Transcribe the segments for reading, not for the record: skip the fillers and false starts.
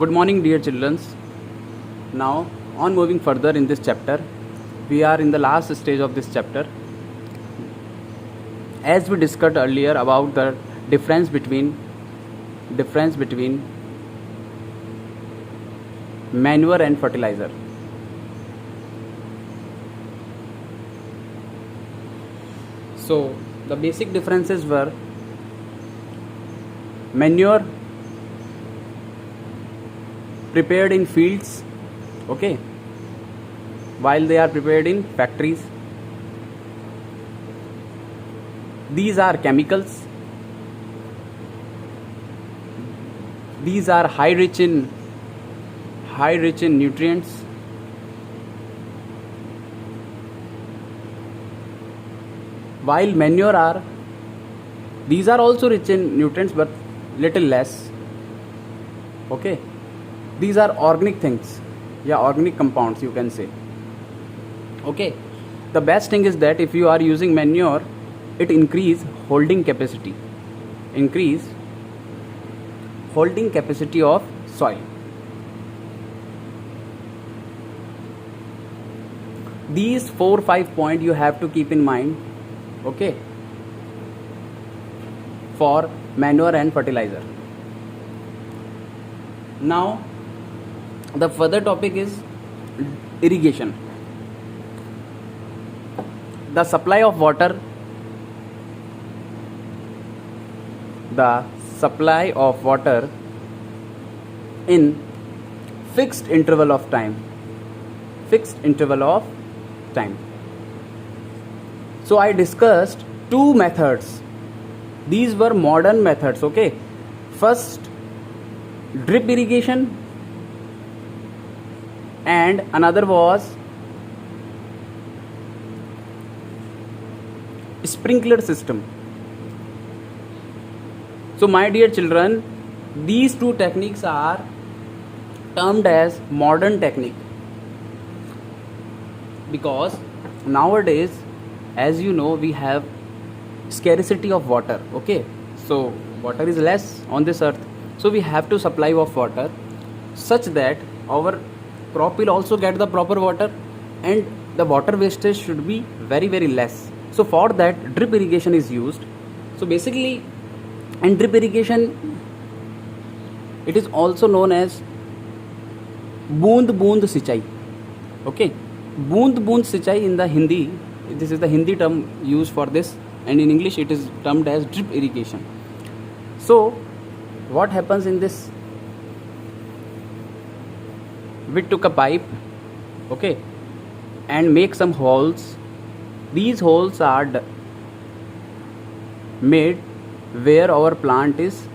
Good morning, dear children. Now, on moving further in this chapter, we are in the last stage of this chapter. As we discussed earlier about the difference between manure and fertilizer. So, the basic differences were manure prepared in fields, okay, while they are prepared in factories. These are chemicals. These are high rich in nutrients. While manure these are also rich in nutrients but little less. Okay, these are organic things, organic compounds you can say. Okay, the best thing is that if you are using manure, it increase holding capacity of soil. These 4-5 points you have to keep in mind, okay, for manure and fertilizer. Now the further topic is irrigation. The supply of water in fixed interval of time. So I discussed two methods. These were modern methods, okay. First, drip irrigation, and another was sprinkler system. So my dear children, these two techniques are termed as modern technique, because nowadays, as you know, we have scarcity of water, okay. So water is less on this earth, so we have to supply of water such that our crop will also get the proper water and the water wastage should be very very less. So for that, drip irrigation is used. So basically, and drip irrigation, it is also known as boond sinchai, okay. Boond sinchai in the Hindi, this is the Hindi term used for this, and in English it is termed as drip irrigation. So what happens in this? We took a pipe, okay, and make some holes. These holes are made where our plant is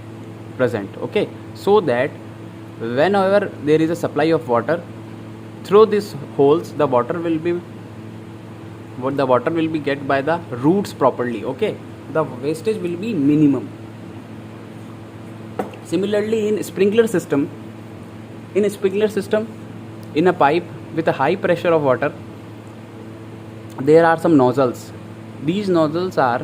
present, okay, so that whenever there is a supply of water, through these holes the water will be get by the roots properly, okay. The wastage will be minimum. Similarly, in sprinkler system, in a pipe with a high pressure of water, there are some nozzles. These nozzles are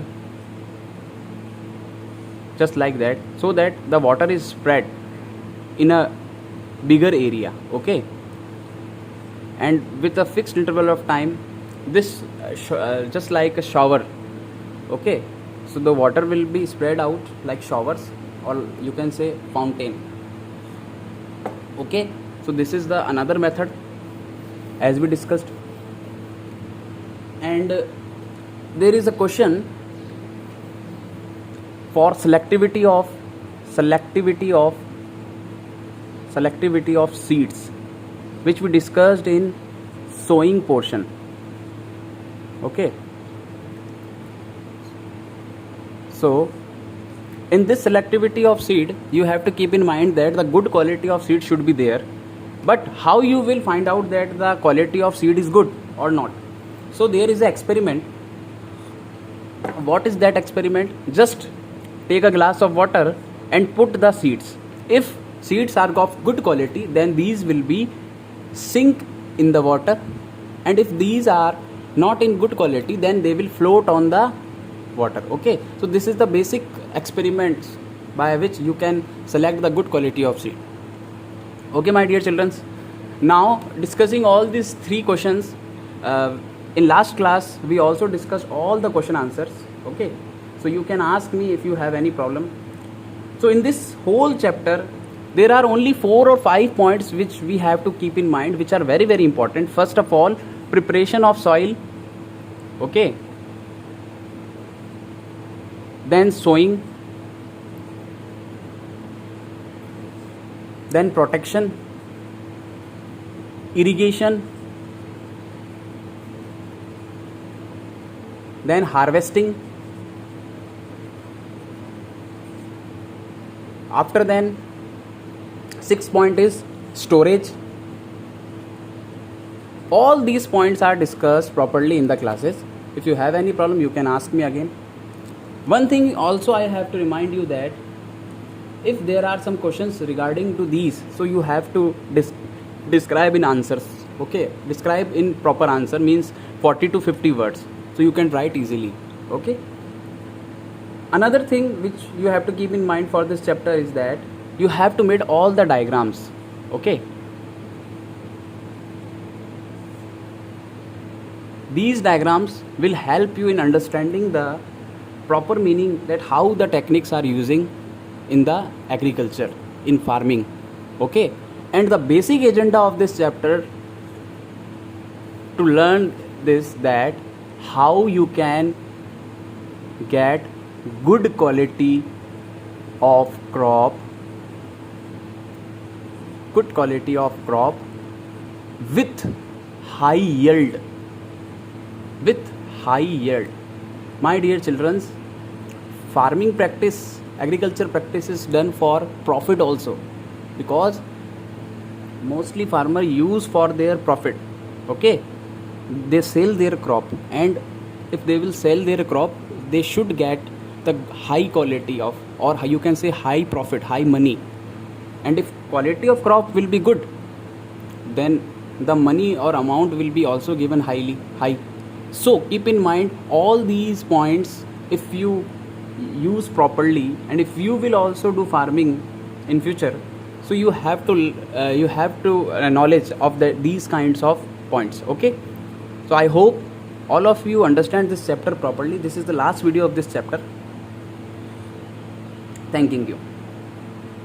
just like that, so that the water is spread in a bigger area, okay. And with a fixed interval of time, this just like a shower, okay. So the water will be spread out like showers, or you can say fountain, okay. So this is the another method as we discussed. And there is a question for selectivity of seeds, which we discussed in sowing portion, okay. So in this selectivity of seed, you have to keep in mind that the good quality of seed should be there, but how you will find out that the quality of seed is good or not? So there is an experiment. What is that experiment? Just take a glass of water and put the seeds. If seeds are of good quality, then these will be sink in the water, and if these are not in good quality, then they will float on the water. Okay, so this is the basic experiments by which you can select the good quality of seed. Okay, my dear children. Now discussing all these three questions. In last class we also discussed all the question answers. Okay, so you can ask me if you have any problem. So in this whole chapter, there are only 4 or 5 points which we have to keep in mind, which are very very important. First of all, preparation of soil. Okay. Then sowing. Then protection, irrigation, then harvesting. After then, 6th point is storage. All these points are discussed properly in the classes. If you have any problem, you can ask me again. One thing also I have to remind you that if there are some questions regarding to these, so you have to describe in answers. Okay, describe in proper answer means 40 to 50 words, so you can write easily. Okay, another thing which you have to keep in mind for this chapter is that you have to make all the diagrams. Okay, these diagrams will help you in understanding the proper meaning, that how the techniques are using in the agriculture, in farming. Okay, and the basic agenda of this chapter to learn this, that how you can get good quality of crop, with high yield, My dear children, farming practice, agriculture practice is done for profit also, because mostly farmer use for their profit. Okay, they sell their crop, and if they will sell their crop, they should get the high quality of, or you can say high profit, high money. And if quality of crop will be good, then the money or amount will be also given high. So keep in mind all these points. If you use properly, and if you will also do farming in future, so you have to knowledge of these kinds of points. Okay, so I hope all of you understand this chapter properly. This is the last video of this chapter. Thanking you.